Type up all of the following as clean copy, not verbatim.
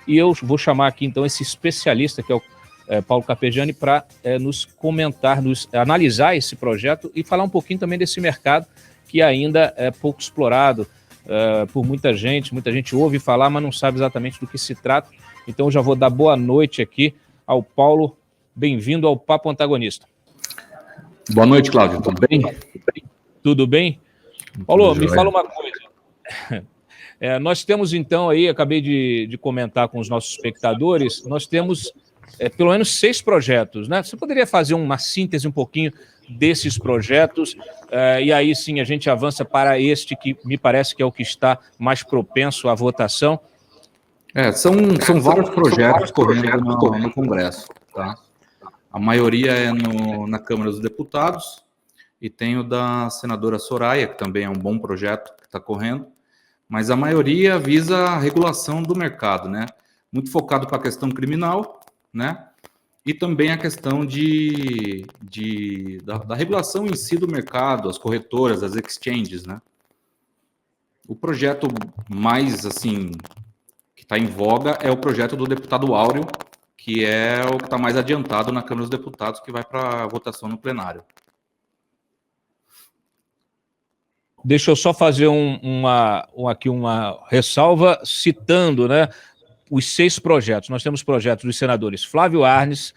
e eu vou chamar aqui então esse especialista, que é o Paulo Carpegiani, para nos comentar, nos analisar esse projeto e falar um pouquinho também desse mercado que ainda é pouco explorado por muita gente ouve falar, mas não sabe exatamente do que se trata. Então eu já vou dar boa noite aqui ao Paulo. Bem-vindo ao Papo Antagonista. Boa noite, Cláudio. Tudo bem? Tudo bem? Paulo, me fala uma coisa. Nós temos então aí, acabei de comentar com os nossos espectadores, nós temos pelo menos 6 projetos, né? Você poderia fazer uma síntese um pouquinho desses projetos, e aí sim a gente avança para este que me parece que é o que está mais propenso à votação. São vários projetos correndo no Congresso, tá? A maioria é na Câmara dos Deputados, e tem o da senadora Soraya, que também é um bom projeto que está correndo, mas a maioria visa a regulação do mercado, né? Muito focado para a questão criminal, né? E também a questão da regulação em si do mercado, as corretoras, as exchanges, né? O projeto mais, assim, que está em voga é o projeto do deputado Áureo, que é o que está mais adiantado na Câmara dos Deputados, que vai para votação no plenário. Deixa eu só fazer aqui uma ressalva, citando, né, os 6 projetos. Nós temos projetos dos senadores Flávio Arnes,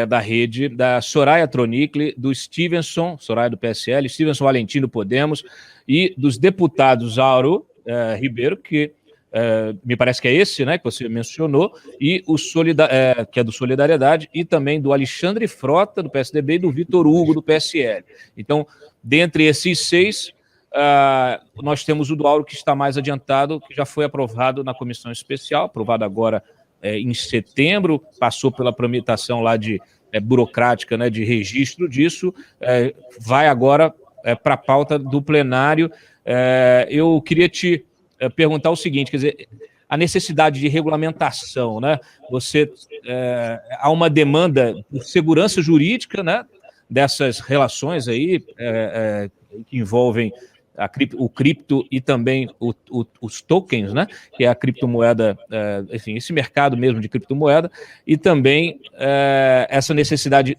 da Rede, da Soraya Tronicle, do Stevenson, Soraya do PSL, Stevenson Valentim do Podemos, e dos deputados Auro Ribeiro, que me parece que é esse, né, que você mencionou, e que é do Solidariedade, e também do Alexandre Frota, do PSDB, e do Vitor Hugo, do PSL. Então, dentre esses 6... nós temos o do Auro, que está mais adiantado, que já foi aprovado na comissão especial, aprovado agora em setembro, passou pela tramitação lá burocrática, né, de registro disso, vai agora para a pauta do plenário. Eu queria te perguntar o seguinte, quer dizer, a necessidade de regulamentação, né? Há uma demanda por segurança jurídica, né, dessas relações aí que envolvem o cripto e também os tokens, né, que é a criptomoeda, enfim, esse mercado mesmo de criptomoeda, e também essa necessidade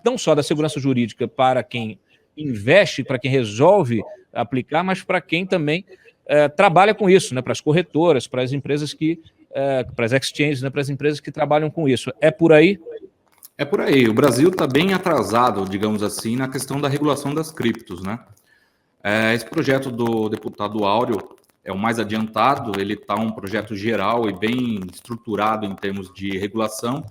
não só da segurança jurídica para quem investe, para quem resolve aplicar, mas para quem também trabalha com isso, né, para as corretoras, para as empresas para as exchanges, né, para as empresas que trabalham com isso. É por aí? É por aí. O Brasil está bem atrasado, digamos assim, na questão da regulação das criptos, né? Esse projeto do deputado Áureo é o mais adiantado, ele está um projeto geral e bem estruturado em termos de regulação.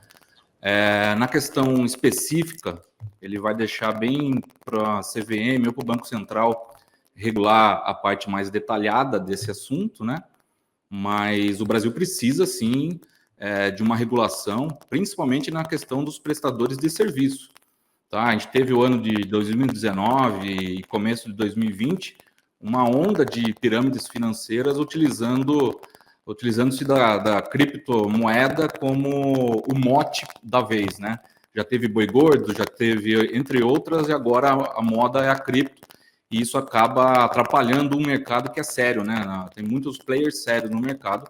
Na questão específica, ele vai deixar bem para a CVM ou para o Banco Central regular a parte mais detalhada desse assunto, né? Mas o Brasil precisa, sim, de uma regulação, principalmente na questão dos prestadores de serviço. Tá? A gente teve o ano de 2019 e começo de 2020 uma onda de pirâmides financeiras utilizando-se da criptomoeda como o mote da vez, né? Já teve boi gordo, já teve, entre outras, e agora a moda é a cripto. E isso acaba atrapalhando um mercado que é sério, né? Tem muitos players sérios no mercado.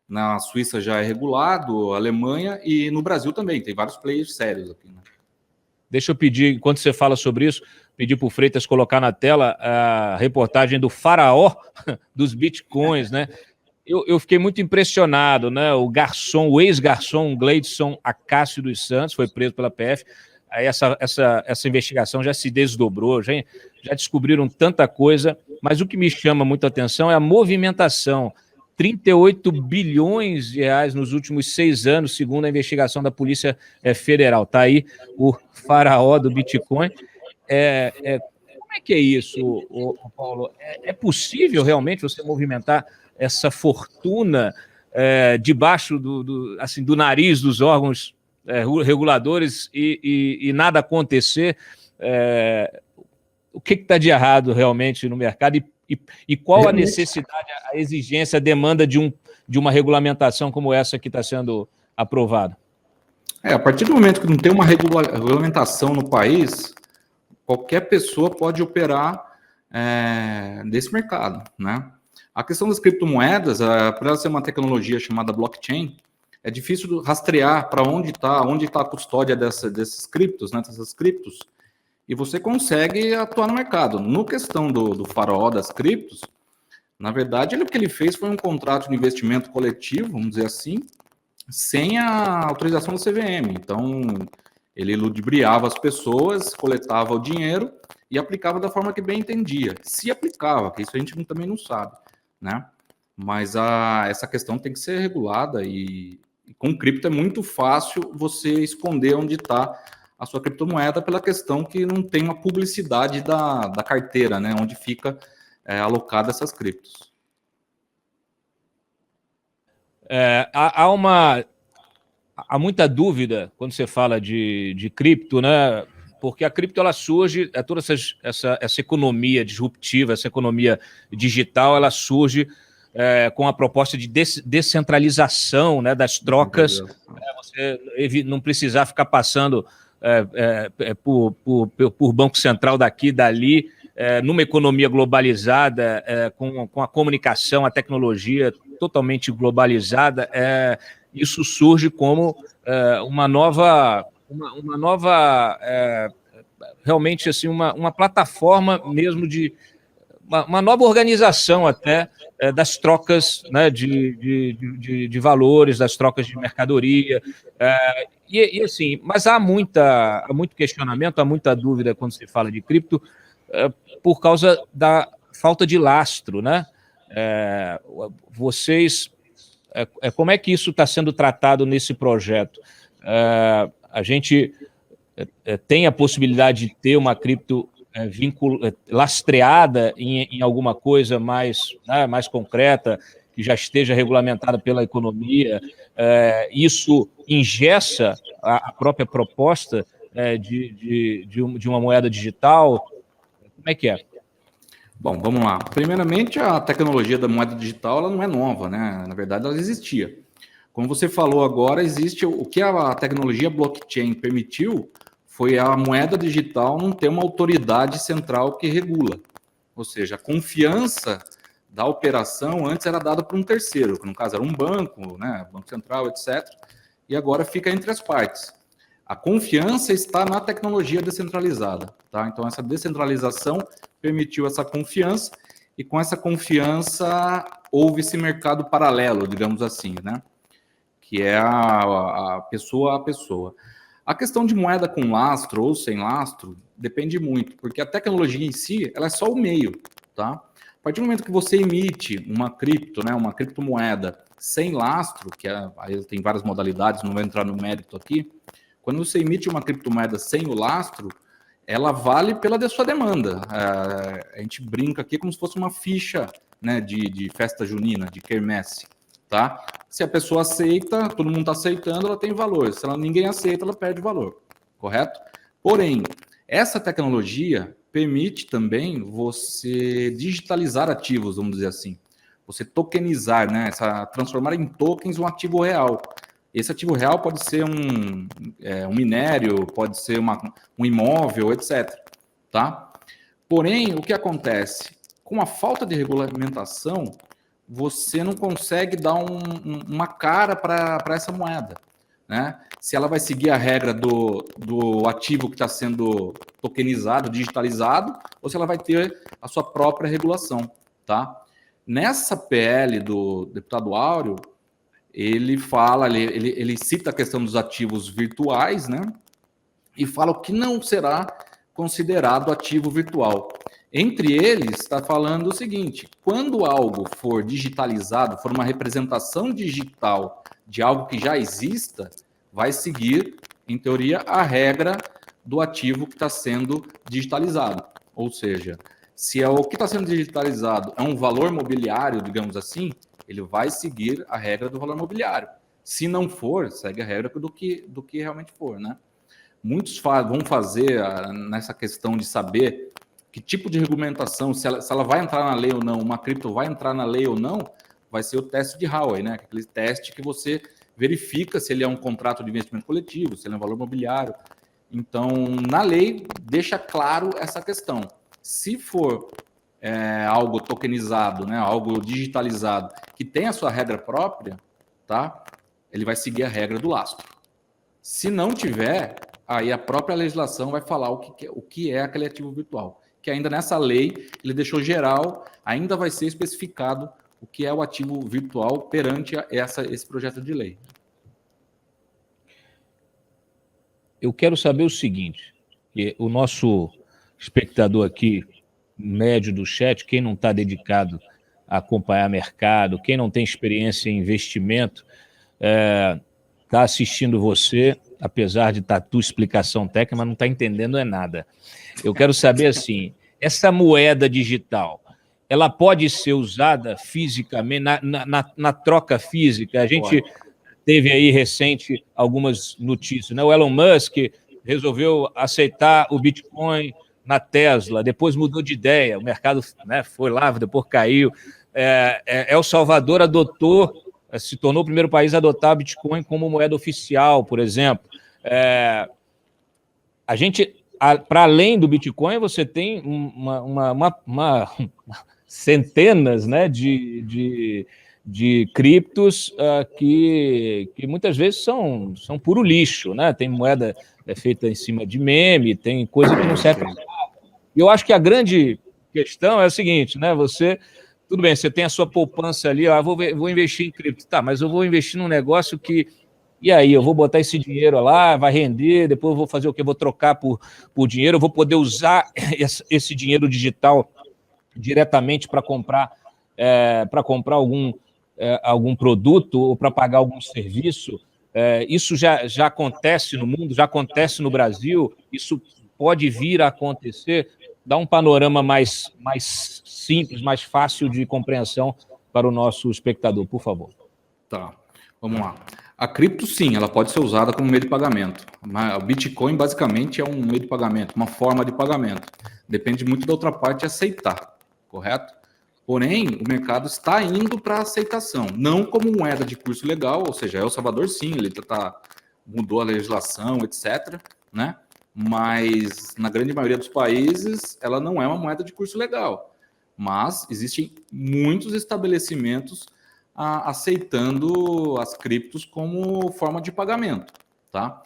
Na Suíça já é regulado, Alemanha, e no Brasil também, tem vários players sérios aqui, né? Deixa eu pedir, enquanto você fala sobre isso, pedir para o Freitas colocar na tela a reportagem do faraó dos bitcoins, né? Eu fiquei muito impressionado, né? O ex-garçom Gleidson Acácio dos Santos foi preso pela PF. Aí essa investigação já se desdobrou, já descobriram tanta coisa, mas o que me chama muito a atenção é a movimentação. 38 bilhões de reais nos últimos 6 anos, segundo a investigação da Polícia Federal. Está aí o faraó do Bitcoin. Como é que é isso, Paulo? É possível realmente você movimentar essa fortuna debaixo do nariz dos órgãos reguladores e nada acontecer? O que está de errado realmente no mercado e qual a necessidade, a exigência, a demanda de uma regulamentação como essa que está sendo aprovada? A partir do momento que não tem uma regulamentação no país, qualquer pessoa pode operar nesse mercado, né? A questão das criptomoedas, por ela ser uma tecnologia chamada blockchain, é difícil rastrear para onde está a custódia desses criptos, né, dessas criptos, e você consegue atuar no mercado. No questão do faraó das criptos, na verdade, o que ele fez foi um contrato de investimento coletivo, vamos dizer assim, sem a autorização do CVM. Então, ele ludibriava as pessoas, coletava o dinheiro e aplicava da forma que bem entendia. Se aplicava, que isso a gente também não sabe, né? Mas essa questão tem que ser regulada e com cripto é muito fácil você esconder onde está a sua criptomoeda pela questão que não tem uma publicidade da carteira, né? Onde fica alocada essas criptos. Há muita dúvida quando você fala de cripto, né? Porque a cripto ela surge, toda essa economia disruptiva, essa economia digital, ela surge com a proposta de descentralização, né, das trocas, você não precisar ficar passando por Banco Central daqui, dali, numa economia globalizada, com a comunicação, a tecnologia totalmente globalizada, isso surge como uma nova realmente assim, uma plataforma mesmo de uma nova organização até das trocas, né, de valores, das trocas de mercadoria. E assim, mas há muito questionamento, há muita dúvida quando se fala de cripto, por causa da falta de lastro, né? Como é que isso está sendo tratado nesse projeto? A gente tem a possibilidade de ter uma cripto lastreada em alguma coisa mais, né, mais concreta, que já esteja regulamentada pela economia. Isso engessa a própria proposta de uma moeda digital? Como é que é? Bom, vamos lá. Primeiramente, a tecnologia da moeda digital ela não é nova, né? Na verdade, ela existia. Como você falou agora, existe o que a tecnologia blockchain permitiu foi a moeda digital não ter uma autoridade central que regula. Ou seja, a confiança da operação antes era dada por um terceiro, que no caso era um banco, né, Banco Central, etc. E agora fica entre as partes. A confiança está na tecnologia descentralizada, tá? Então essa descentralização permitiu essa confiança e com essa confiança houve esse mercado paralelo, digamos assim, né? Que é a pessoa a pessoa. A questão de moeda com lastro ou sem lastro depende muito, porque a tecnologia em si ela é só o meio, tá? A partir do momento que você emite uma cripto, né, uma criptomoeda sem lastro, que aí tem várias modalidades, não vou entrar no mérito aqui. Quando você emite uma criptomoeda sem o lastro, ela vale pela sua demanda. A gente brinca aqui como se fosse uma ficha, né, de festa junina, de quermesse. Tá? Se a pessoa aceita, todo mundo está aceitando, ela tem valor. Se ninguém aceita, ela perde valor. Correto? Porém, essa tecnologia permite também você digitalizar ativos, vamos dizer assim. Você tokenizar, né? Transformar em tokens um ativo real. Esse ativo real pode ser um minério, pode ser um imóvel, etc. Tá? Porém, o que acontece? Com a falta de regulamentação, você não consegue dar uma cara para essa moeda, né? Se ela vai seguir a regra do ativo que está sendo tokenizado, digitalizado, ou se ela vai ter a sua própria regulação, tá? Nessa PL do deputado Áureo, ele fala, ele cita a questão dos ativos virtuais, né? E fala o que não será considerado ativo virtual. Entre eles, está falando o seguinte: quando algo for digitalizado, for uma representação digital de algo que já exista, vai seguir, em teoria, a regra do ativo que está sendo digitalizado. Ou seja, se o que está sendo digitalizado é um valor mobiliário, digamos assim, ele vai seguir a regra do valor mobiliário. Se não for, segue a regra do que realmente for, né? Muitos vão fazer nessa questão de saber que tipo de regulamentação, se ela vai entrar na lei ou não, uma cripto vai entrar na lei ou não, vai ser o teste de Howey, né? Aquele teste que você verifica se ele é um contrato de investimento coletivo, se ele é um valor mobiliário. Então, na lei, deixa claro essa questão. Se for algo tokenizado, né, algo digitalizado, que tem a sua regra própria, tá? ele vai seguir a regra do lastro. Se não tiver, aí a própria legislação vai falar o que é aquele ativo virtual. Que ainda nessa lei, ele deixou geral, ainda vai ser especificado o que é o ativo virtual perante esse projeto de lei. Eu quero saber o seguinte, que o nosso espectador aqui, médio do chat, quem não está dedicado a acompanhar mercado, quem não tem experiência em investimento, está assistindo você, apesar de estar tua explicação técnica, mas não está entendendo nada. Eu quero saber assim, essa moeda digital, ela pode ser usada fisicamente, na troca física? A gente teve aí recente algumas notícias, né? O Elon Musk resolveu aceitar o Bitcoin na Tesla, depois mudou de ideia, o mercado, né, foi lá, depois caiu. El Salvador se tornou o primeiro país a adotar o Bitcoin como moeda oficial, por exemplo. A gente, para além do Bitcoin, você tem centenas, né, de criptos que muitas vezes são puro lixo, né? Tem moeda feita em cima de meme, tem coisa que não serve para nada. E eu acho que a grande questão é o seguinte, né? Tudo bem, você tem a sua poupança ali, vou investir em cripto, tá, mas eu vou investir num negócio que, e aí, eu vou botar esse dinheiro lá, vai render, depois eu vou fazer o quê? Vou trocar por dinheiro, eu vou poder usar esse dinheiro digital diretamente para comprar algum produto ou para pagar algum serviço. Isso já acontece no mundo, já acontece no Brasil, isso pode vir a acontecer. Dá um panorama mais simples, mais fácil de compreensão para o nosso espectador, por favor. Tá, vamos lá. A cripto, sim, ela pode ser usada como meio de pagamento. O Bitcoin, basicamente, é um meio de pagamento, uma forma de pagamento. Depende muito da outra parte aceitar, correto? Porém, o mercado está indo para aceitação, não como moeda de curso legal, ou seja, El Salvador, sim, ele mudou a legislação, etc., né? Mas na grande maioria dos países ela não é uma moeda de curso legal. Mas existem muitos estabelecimentos aceitando as criptos como forma de pagamento, tá?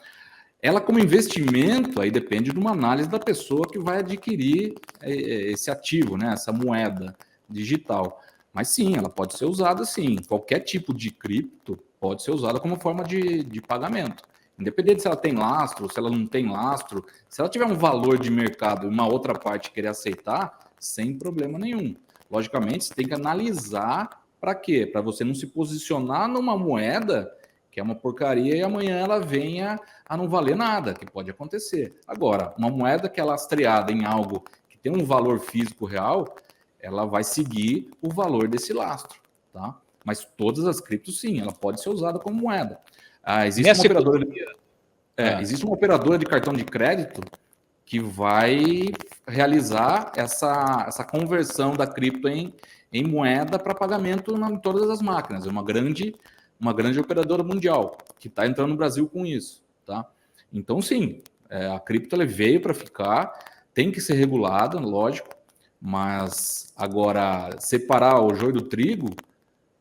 Ela como investimento, aí depende de uma análise da pessoa que vai adquirir esse ativo, né? Essa moeda digital. Mas sim, ela pode ser usada sim. Qualquer tipo de cripto pode ser usada como forma de pagamento. Independente se ela tem lastro, se ela não tem lastro, se ela tiver um valor de mercado e uma outra parte querer aceitar, sem problema nenhum. Logicamente, você tem que analisar para quê? Para você não se posicionar numa moeda que é uma porcaria e amanhã ela venha a não valer nada, que pode acontecer. Agora, uma moeda que é lastreada em algo que tem um valor físico real, ela vai seguir o valor desse lastro, tá? Mas todas as criptos, sim, ela pode ser usada como moeda. Existe uma operadora de cartão de crédito que vai realizar essa conversão da cripto em moeda para pagamento em todas as máquinas. É uma grande operadora mundial que está entrando no Brasil com isso, tá? Então, sim, a cripto ela veio para ficar, tem que ser regulada, lógico, mas agora separar o joio do trigo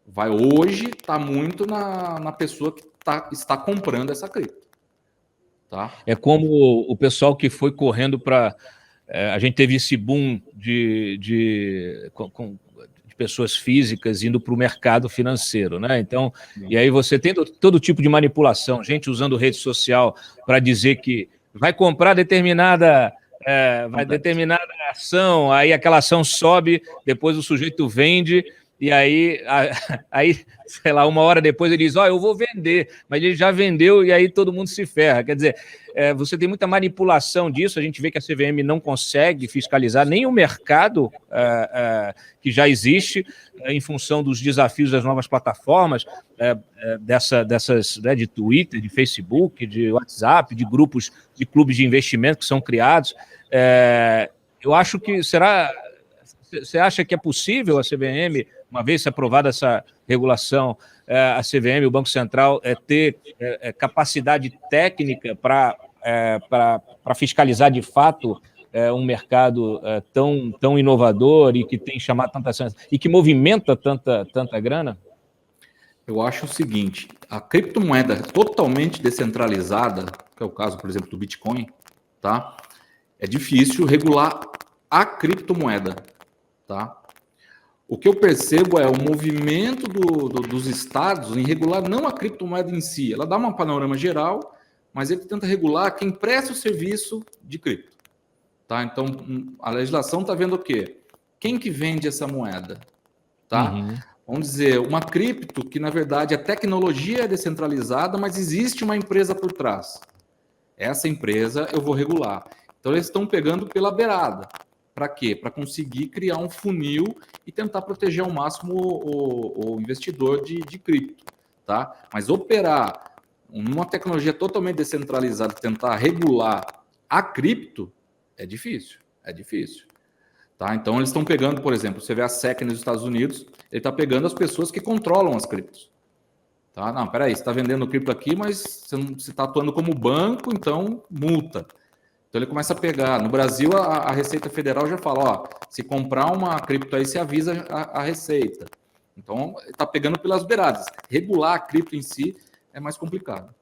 vai hoje estar muito na pessoa que está comprando essa cripto. Tá? É como o pessoal que foi correndo para... a gente teve esse boom de pessoas físicas indo para o mercado financeiro, né? Então, e aí você tem todo tipo de manipulação, gente usando rede social para dizer que vai comprar determinada ação, aí aquela ação sobe, depois o sujeito vende, e aí, sei lá, uma hora depois ele diz, eu vou vender, mas ele já vendeu e aí todo mundo se ferra. Quer dizer, você tem muita manipulação disso, a gente vê que a CVM não consegue fiscalizar nem o mercado que já existe, em função dos desafios das novas plataformas, dessas, né, de Twitter, de Facebook, de WhatsApp, de grupos, de clubes de investimento que são criados. Eu acho que você acha que é possível a CVM, uma vez aprovada essa regulação, a CVM, o Banco Central, ter capacidade técnica para fiscalizar de fato um mercado tão inovador e que tem chamado tanta atenção e que movimenta tanta grana? Eu acho o seguinte, a criptomoeda totalmente descentralizada, que é o caso, por exemplo, do Bitcoin, tá? É difícil regular a criptomoeda, tá? O que eu percebo é o movimento dos estados em regular não a criptomoeda em si. Ela dá um panorama geral, mas ele tenta regular quem presta o serviço de cripto. Tá? Então, a legislação está vendo o quê? Quem que vende essa moeda? Tá? Uhum. Vamos dizer, uma cripto que, na verdade, a tecnologia é descentralizada, mas existe uma empresa por trás. Essa empresa eu vou regular. Então, eles estão pegando pela beirada. Para quê? Para conseguir criar um funil e tentar proteger ao máximo o investidor de cripto. Tá? Mas operar uma tecnologia totalmente descentralizada, tentar regular a cripto, é difícil. É difícil. Tá? Então, eles estão pegando, por exemplo, você vê a SEC nos Estados Unidos, ele está pegando as pessoas que controlam as criptos. Tá? Não, peraí, você está vendendo cripto aqui, mas você está atuando como banco, então multa. Então ele começa a pegar. No Brasil, a Receita Federal já fala, ó, se comprar uma cripto aí, você avisa a Receita. Então, está pegando pelas beiradas. Regular a cripto em si é mais complicado.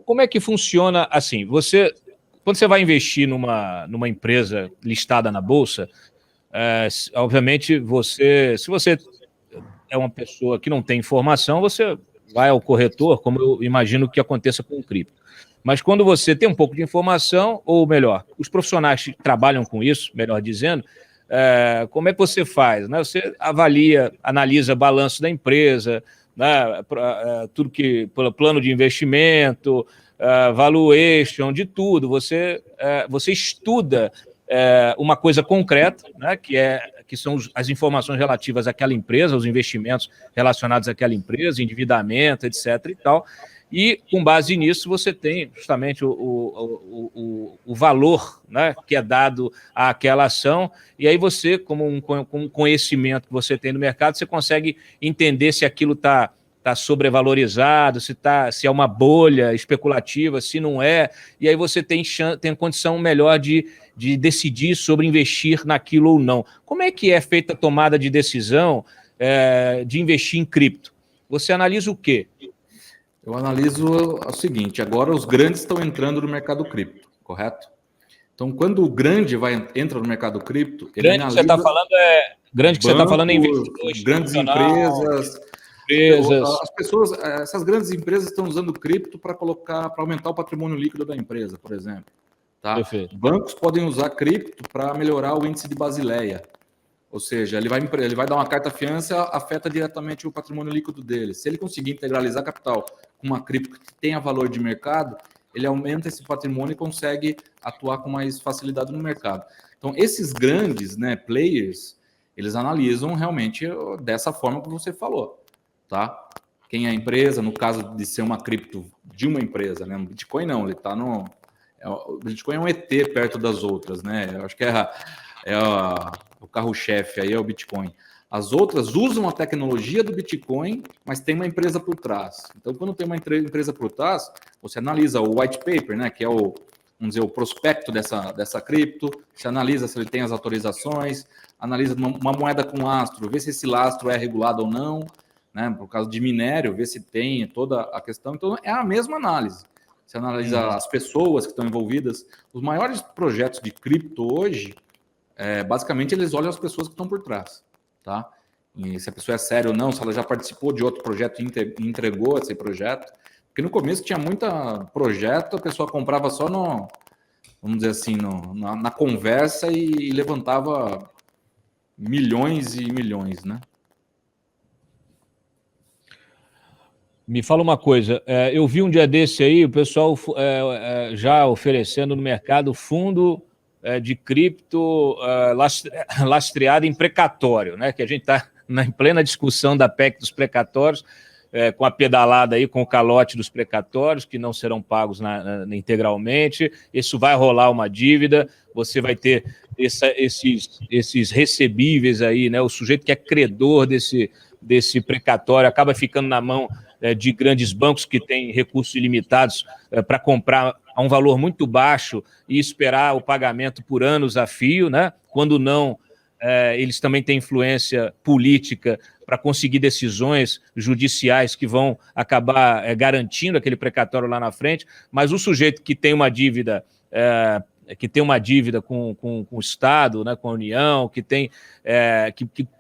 Como é que funciona, assim, quando você vai investir numa empresa listada na Bolsa, obviamente, se você é uma pessoa que não tem informação, você vai ao corretor, como eu imagino que aconteça com o cripto. Mas quando você tem um pouco de informação, ou melhor, os profissionais que trabalham com isso, melhor dizendo, como é que você faz? Né? Você analisa balanço da empresa, né? Tudo que, pelo plano de investimento, valuation, de tudo. Você estuda uma coisa concreta, né? que são as informações relativas àquela empresa, os investimentos relacionados àquela empresa, endividamento, etc. e tal. E, com base nisso, você tem justamente o valor, né, que é dado àquela ação, e aí você, com um conhecimento que você tem no mercado, você consegue entender se aquilo está sobrevalorizado, se é uma bolha especulativa, se não é, e aí você tem condição melhor de decidir sobre investir naquilo ou não. Como é que é feita a tomada de decisão de investir em cripto? Você analisa o quê? Eu analiso o seguinte, agora os grandes estão entrando no mercado cripto, correto? Então, quando o grande entra no mercado cripto, ele grande analisa... Que você está falando grande que você está falando é investidor grandes empresas. As pessoas, essas grandes empresas estão usando cripto para aumentar o patrimônio líquido da empresa, por exemplo. Tá? Perfeito. Bancos podem usar cripto para melhorar o índice de Basileia. Ou seja, ele vai dar uma carta-fiança, afeta diretamente o patrimônio líquido dele. Se ele conseguir integralizar capital com uma cripto que tenha valor de mercado, ele aumenta esse patrimônio e consegue atuar com mais facilidade no mercado. Então, esses grandes, né, players, eles analisam realmente dessa forma que você falou. Tá? Quem é a empresa, no caso de ser uma cripto de uma empresa, né? O Bitcoin não, ele está no... O Bitcoin é um ET perto das outras, né? Eu acho que o carro-chefe aí é o Bitcoin. As outras usam a tecnologia do Bitcoin, mas tem uma empresa por trás. Então, quando tem uma empresa por trás, você analisa o white paper, né, que é vamos dizer, o prospecto dessa cripto, você analisa se ele tem as autorizações, analisa uma moeda com lastro, vê se esse lastro é regulado ou não, né, por causa de minério, vê se tem toda a questão. Então, é a mesma análise. Você analisa as pessoas que estão envolvidas. Os maiores projetos de cripto hoje, basicamente, eles olham as pessoas que estão por trás, tá? E se a pessoa é séria ou não, se ela já participou de outro projeto e entregou esse projeto. Porque no começo tinha muita projeto, a pessoa comprava só vamos dizer assim, na conversa e levantava milhões e milhões, né? Me fala uma coisa, eu vi um dia desse aí, o pessoal já oferecendo no mercado fundo de cripto lastreado em precatório, né? Que a gente está em plena discussão da PEC dos precatórios, com a pedalada aí, com o calote dos precatórios, que não serão pagos integralmente. Isso vai rolar uma dívida, você vai ter esses recebíveis aí, né? O sujeito que é credor desse precatório acaba ficando na mão de grandes bancos que têm recursos ilimitados para comprar a um valor muito baixo e esperar o pagamento por anos a fio, né? Quando não, eles também têm influência política para conseguir decisões judiciais que vão acabar garantindo aquele precatório lá na frente, mas o sujeito que tem uma dívida com o Estado, né, com a União, que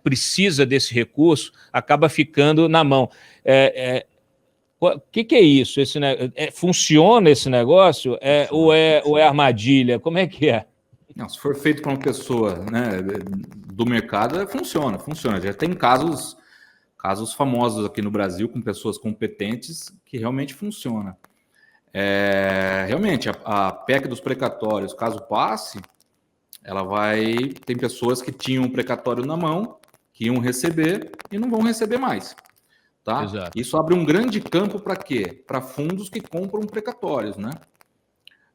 precisa desse recurso, acaba ficando na mão. O que é isso? Funciona esse negócio? Ou é armadilha? Como é que é? Não, se for feito para uma pessoa, né, do mercado, funciona. Já tem casos famosos aqui no Brasil com pessoas competentes que realmente funciona. Realmente, a PEC dos precatórios, caso passe, tem pessoas que tinham um precatório na mão, que iam receber e não vão receber mais. Tá? Exato. Isso abre um grande campo para quê? Para fundos que compram precatórios, né?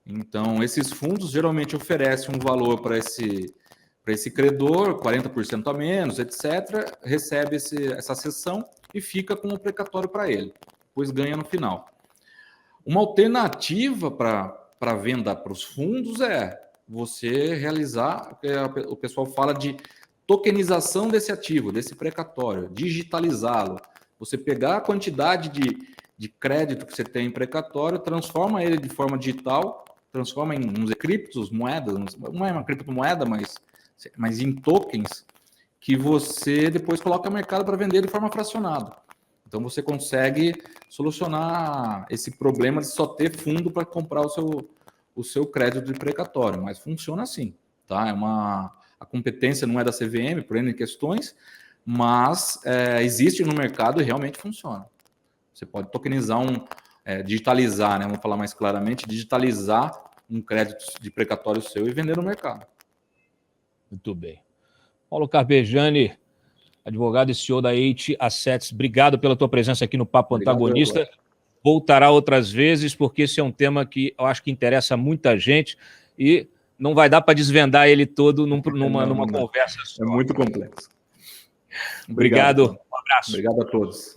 Então, esses fundos geralmente oferecem um valor para esse credor, 40% a menos, etc., recebe essa cessão e fica com o precatório para ele, depois ganha no final. Uma alternativa para venda para os fundos é você realizar, o pessoal fala de tokenização desse ativo, desse precatório, digitalizá-lo. Você pegar a quantidade de crédito que você tem em precatório, transforma ele de forma digital, transforma em uns criptos, moedas, não é uma criptomoeda, mas em tokens, que você depois coloca no mercado para vender de forma fracionada. Então você consegue solucionar esse problema de só ter fundo para comprar o seu crédito de precatório, mas funciona assim, tá? A competência não é da CVM, por N questões, mas existe no mercado e realmente funciona. Você pode tokenizar digitalizar, né? Vamos falar mais claramente, digitalizar um crédito de precatório seu e vender no mercado. Muito bem. Paulo Carpegiani, advogado e CEO da Eight Assets, obrigado pela tua presença aqui no Papo Antagonista. Voltará outras vezes, porque esse é um tema que eu acho que interessa muita gente e não vai dar para desvendar ele todo numa conversa só. É muito complexo. Obrigado. Um abraço. Obrigado a todos.